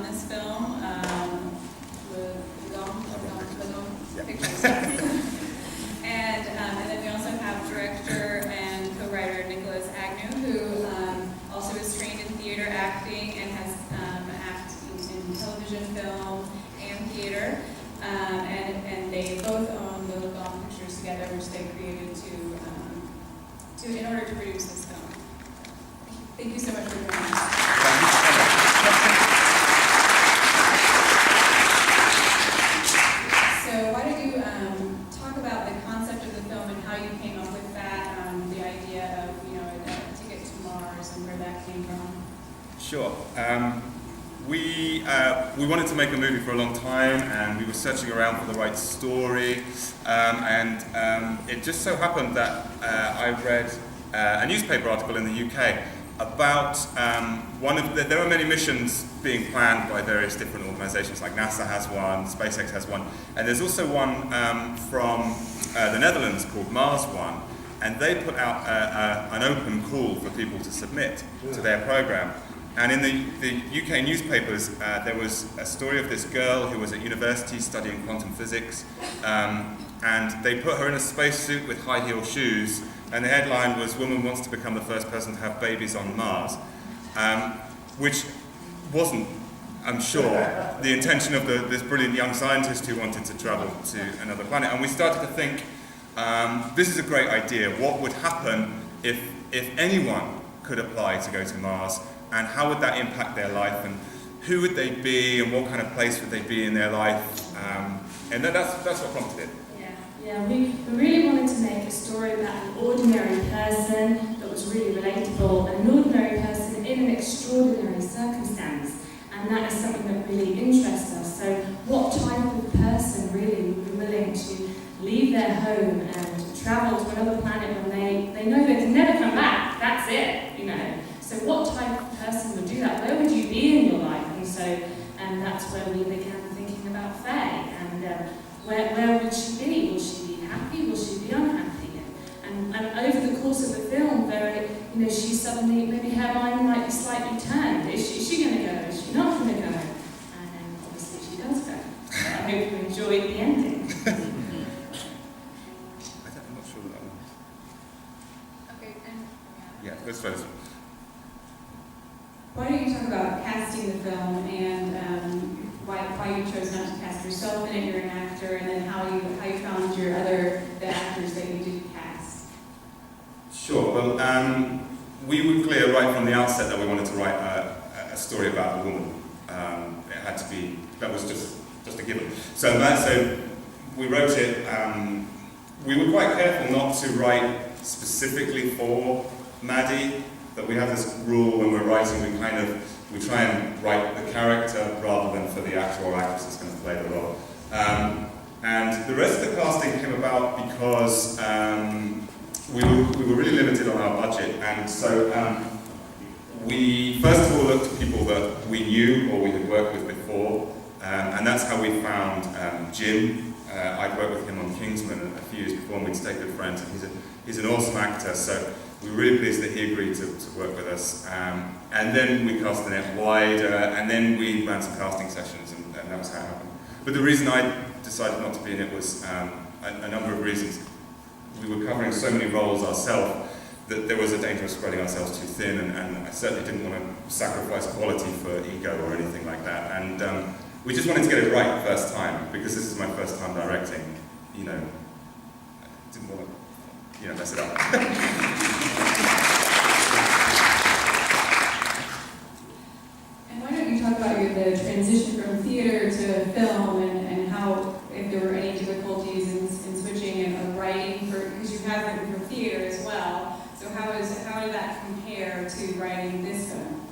on this film with pictures. And then we also have director and co-writer Nicholas Agnew, who also is trained in theater acting and has acted in television, film, and theater. And they both own the Gone Pictures together, which they created in order to produce this film. Thank you so much for joining us. So why don't you talk about the concept of the film and how you came up with that, the idea of a ticket to Mars and where that came from? Sure. We wanted to make a movie for a long time, and we were searching around for the right story, and it just so happened that I read a newspaper article in the UK about there are many missions being planned by various different organizations, like NASA has one, SpaceX has one, and there's also one from the Netherlands called Mars One, and they put out an open call for people to submit to their program. And in the UK newspapers, there was a story of this girl who was at university studying quantum physics, and they put her in a spacesuit with high heel shoes, and the headline was, "Woman wants to become the first person to have babies on Mars," which wasn't, I'm sure, the intention of this brilliant young scientist who wanted to travel to another planet. And we started to think, this is a great idea. What would happen if anyone could apply to go to Mars? And how would that impact their life, and who would they be, and what kind of place would they be in their life? And that's what prompted it. Yeah, we really wanted to make a story about an ordinary person that was really relatable, an ordinary person in an extraordinary circumstance, and that is something that really interests us. So what type of person really would be willing to leave their home and travel to another planet when they know they can never come back? That's it, So what type of person would do that? Where would you be in your life? And so that's where we began thinking about Faye, and where would she be? Will she be happy? Will she be unhappy? And over the course of the film, she suddenly, maybe her mind might be slightly turned. Is she going to go? Is she not going to go? And then obviously she does go. So I hope you enjoyed the ending. I'm not sure that one. Okay, and Yeah, let's try this one. why don't you talk about casting the film and why you chose not to cast yourself in it? You're an actor, and then how you found the actors that you did cast. Sure. Well, we were clear right from the outset that we wanted to write a story about a woman. It had to be. That was just a given. So we wrote it. We were quite careful not to write specifically for Maddie. That we have this rule when we're writing, we try and write the character rather than for the actor or actress that's going to play the role. And the rest of the casting came about because we were really limited on our budget, and so we first of all looked at people that we knew or we had worked with before, and that's how we found Jim. I'd worked with him on Kingsman a few years before, and we'd stayed good friends, and he's an awesome actor, so we were really pleased that he agreed to work with us. And then we cast the net wider, and then we ran some casting sessions, and that was how it happened. But the reason I decided not to be in it was a number of reasons. We were covering so many roles ourselves that there was a danger of spreading ourselves too thin, and I certainly didn't want to sacrifice quality for ego or anything like that. And we just wanted to get it right the first time, because this is my first time directing. I didn't want to mess it up. And why don't you talk about the transition from theater to film, and how, if there were any difficulties in switching and writing, because you have written for theater as well. So how did that compare to writing this film?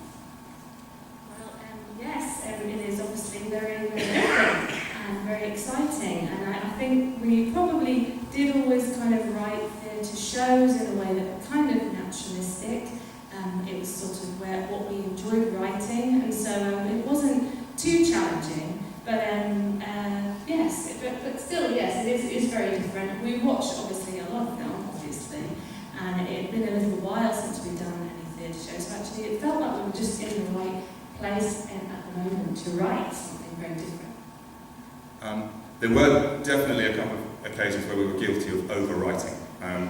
Well, yes, it is obviously very, very different and very exciting. And I think we probably did always kind of write theatre shows in a way that were kind of naturalistic. It was sort of what we enjoyed writing, and so it wasn't too challenging. But but still, yes, it is very different. We watched obviously a lot of film, obviously, and it had been a little while since we'd done any theatre shows. So actually, it felt like we were just in the right place at the moment to write something very different? There were definitely a couple of occasions where we were guilty of overwriting,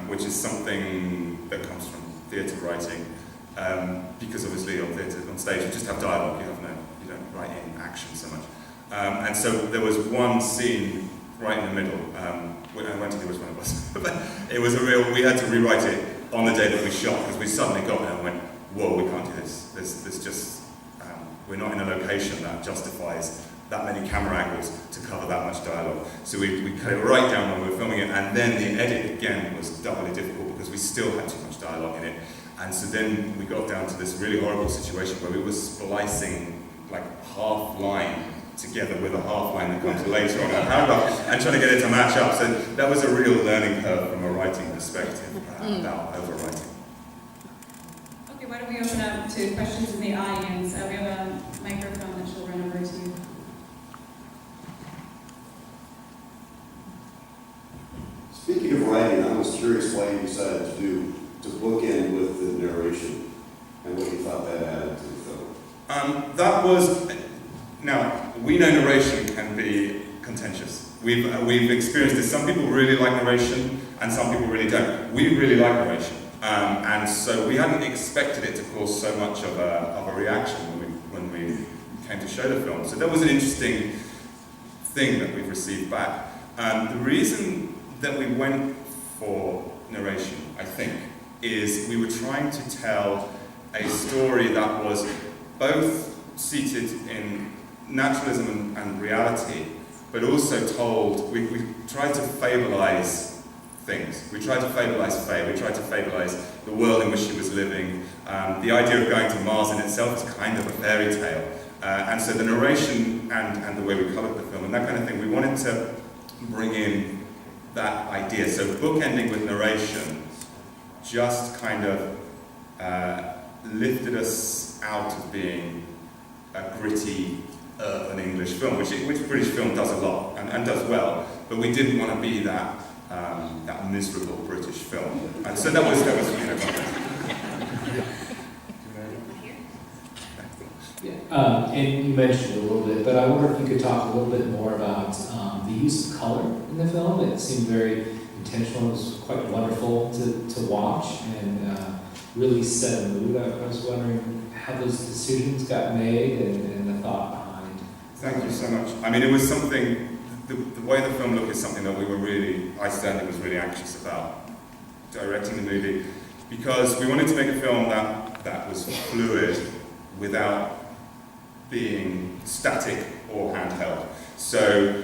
which is something that comes from theatre writing, because obviously on theatre, on stage, you just have dialogue, you don't write in action so much. And so there was one scene right in the middle, I won't tell you which one it was, but it was we had to rewrite it on the day that we shot, because we suddenly got there and went, whoa, we can't do this. There's just, we're not in a location that justifies that many camera angles to cover that much dialogue. So we cut it right down when we were filming it, and then the edit again was doubly difficult because we still had too much dialogue in it. And so then we got down to this really horrible situation where we were splicing like half line together with a half line that comes later on in a paragraph and trying to get it to match up. So that was a real learning curve from a writing perspective about overwriting. Okay, why don't we open up to questions in the audience? We have a microphone that she'll run over to you. Speaking of writing, I was curious why you decided to bookend with the narration and what you thought that added to the film. That was, now, we know narration can be contentious. We've experienced this. Some people really like narration and some people really don't. We really like narration. And so we hadn't expected it to cause so much of a reaction when we came to show the film. So that was an interesting thing that we've received back. The reason that we went for narration, I think, is we were trying to tell a story that was both seated in naturalism and reality, but also told, we tried to fableize things. We tried to fableize Faye, we tried to fableize the world in which she was living. The idea of going to Mars in itself is kind of a fairy tale. And so the narration and the way we coloured the film and that kind of thing, we wanted to bring in that idea. So bookending with narration just kind of lifted us out of being a gritty urban English film, which British film does a lot and does well, but we didn't want to be that miserable British film. And so that was and you mentioned it a little bit, but I wonder if you could talk a little bit more about the use of color in the film. It seemed very intentional. It was quite wonderful to watch and really set a mood. I was wondering how those decisions got made and the thought behind. Thank you so much. I mean, it was something, the way the film looked is something that I certainly was really anxious about directing the movie, because we wanted to make a film that was fluid without being static or handheld. So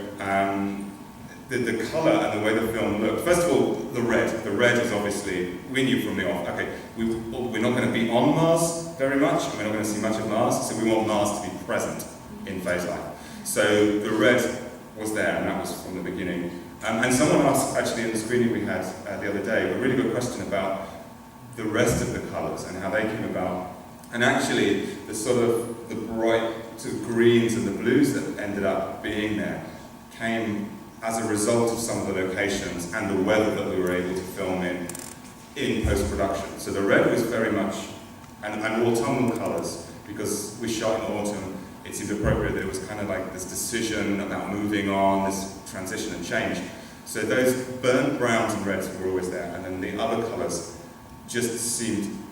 the colour and the way the film looked, first of all, the red is obviously, we knew from the off, okay, we're not going to be on Mars very much, and we're not going to see much of Mars, so we want Mars to be present in Faye's life. So the red was there, and that was from the beginning. And someone asked, actually in the screening we had the other day, a really good question about the rest of the colours and how they came about. And actually, the bright sort of greens and the blues that ended up being there came as a result of some of the locations and the weather that we were able to film in post-production. So the red was very much an autumnal colours, because we shot in autumn. It seemed appropriate that it was kind of like this decision about moving on, this transition and change. So those burnt browns and reds were always there, and then the other colours just seemed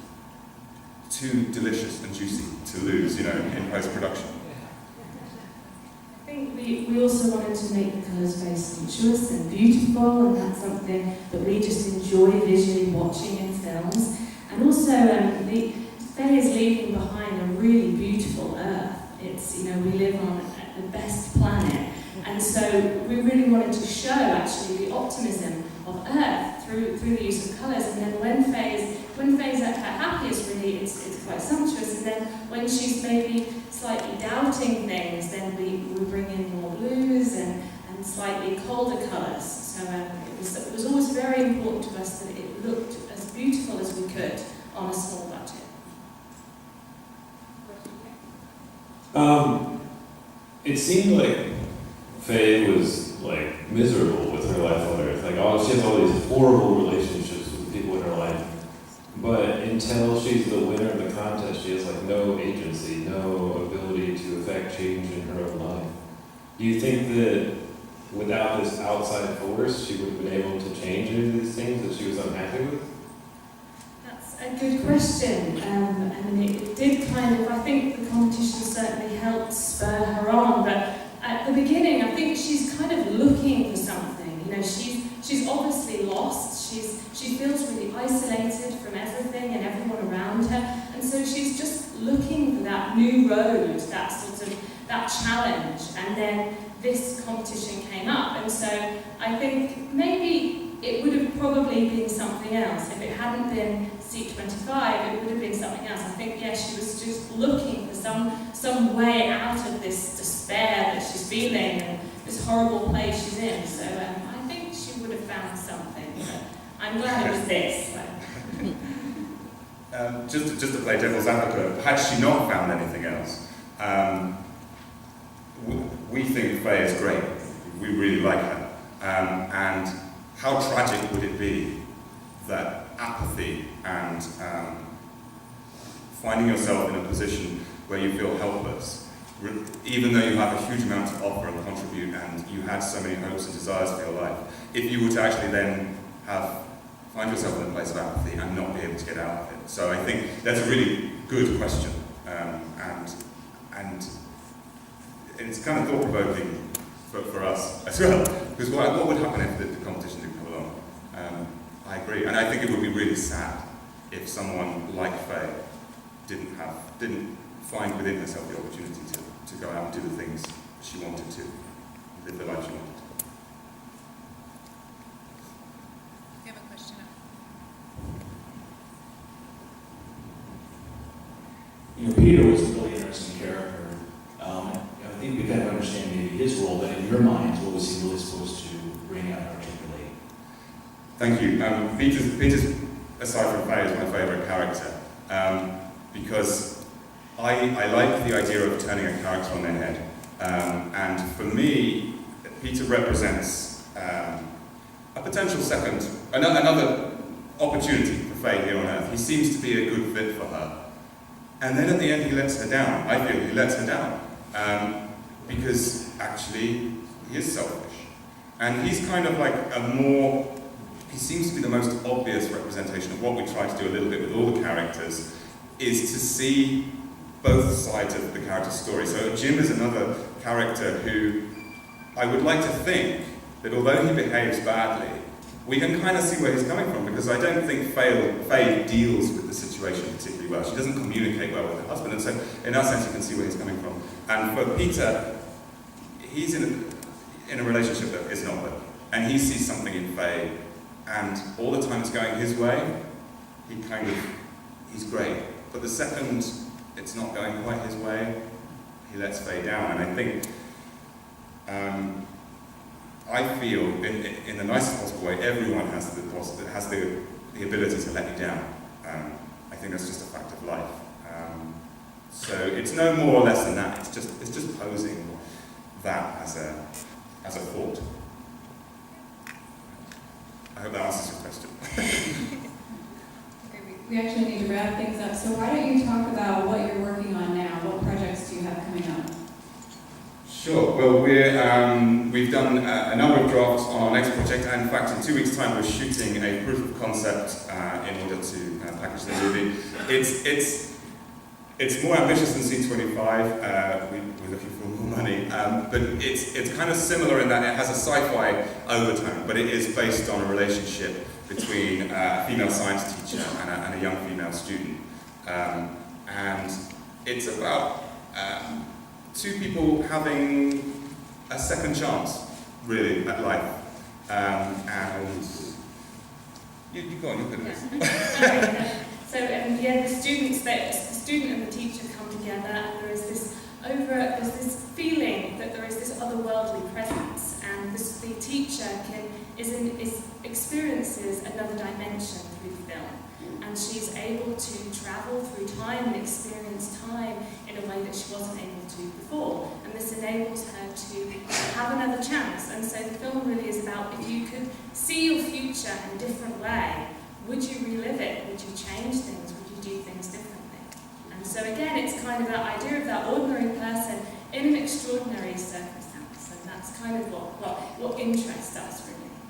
too delicious and juicy to lose, in post-production. I think we also wanted to make the colours very sumptuous and beautiful, and that's something that we just enjoy visually watching in films. And also, Faye is leaving behind a really beautiful Earth. It's, we live on the best planet. And so we really wanted to show, actually, the optimism of Earth through the use of colours. And then when Faye's at her happiest, really, it's quite sumptuous. And then when she's maybe slightly doubting things, then we bring in more blues and slightly colder colours. So it was always very important to us that it looked as beautiful as we could on a small budget. It seemed like Faye was like miserable with her life on Earth. Like, she has all these horrible relationships with people in her life. But until she's the winner of the contest, she has like no agency, no ability affect change in her own life. Do you think that without this outside force, she would have been able to change any of these things that she was unhappy with? That's a good question. And it did kind of, I think the competition certainly helped spur her on, but at the beginning, I think she's kind of looking for something. You know, she's obviously lost. She feels really isolated from everything and everyone around her, and so she's just looking for that new road, that sort of that challenge. And then this competition came up, and so I think maybe it would have probably been something else if it hadn't been Seat 25. It would have been something else. I think she was just looking for some way out of this despair that she's feeling and this horrible place she's in. So I think she would have found something. But I'm glad it was this. Just to play devil's advocate, had she not found anything else, we think Faye is great. We really like her. And how tragic would it be that apathy and finding yourself in a position where you feel helpless, even though you have a huge amount to offer and contribute and you had so many hopes and desires for your life, if you were to actually then find yourself in a place of apathy and not be able to get out of it. So I think that's a really good question, and it's kind of thought-provoking for us as well, because what would happen if the competition didn't come along? I agree, and I think it would be really sad if someone like Faye didn't find within herself the opportunity to go out and do the things she wanted to, live the life she wanted. You have a question? You know, Peter was a really interesting character. I think we kind of understand maybe his role, but in your minds, what was he really supposed to bring out and articulate? Thank you. Peter's, aside from Faye, is my favourite character, because I like the idea of turning a character on their head. And for me, Peter represents a potential another opportunity for Faye here on Earth. He seems to be a good fit for her. And then at the end he lets her down. I feel he lets her down. Because actually he is selfish. And he's kind of like he seems to be the most obvious representation of what we try to do a little bit with all the characters, is to see both sides of the character's story. So Jim is another character who I would like to think that although he behaves badly, we can kind of see where he's coming from, because I don't think Faye deals with the situation particularly well. She doesn't communicate well with her husband, and so in that sense you can see where he's coming from. And for Peter, he's in a relationship that is not working, and he sees something in Faye, and all the time it's going his way, he's great. But the second it's not going quite his way, he lets Faye down. And I think, I feel, in the nicest possible way, everyone has the ability to let you down. I think that's just a fact of life. So it's no more or less than that. It's just posing that as a thought. I hope that answers your question. We actually need to wrap things up. So why don't you talk about what you're working on now? What projects do you have coming up? Sure. Well, we've done a number of drafts on our next project, and in fact, in 2 weeks' time, we're shooting a proof of concept in order to package the movie. It's more ambitious than C25. We're looking for more money, but it's kind of similar in that it has a sci-fi overtone, but it is based on a relationship between a female science teacher and a young female student, and it's about two people having a second chance, really, at life. And you go on, you could. So the student and the teacher come together, and there's this feeling that there is this otherworldly presence, and the teacher experiences another dimension through the film, and she's able to travel through time and experience time in a way that she wasn't able to before, and this enables her to have another chance. And so the film really is about, if you could see your future in a different way, would you relive it? Would you change things? Would you do things differently? And so again, it's kind of that idea of that ordinary person in an extraordinary circumstance. And that's kind of what interests us, really.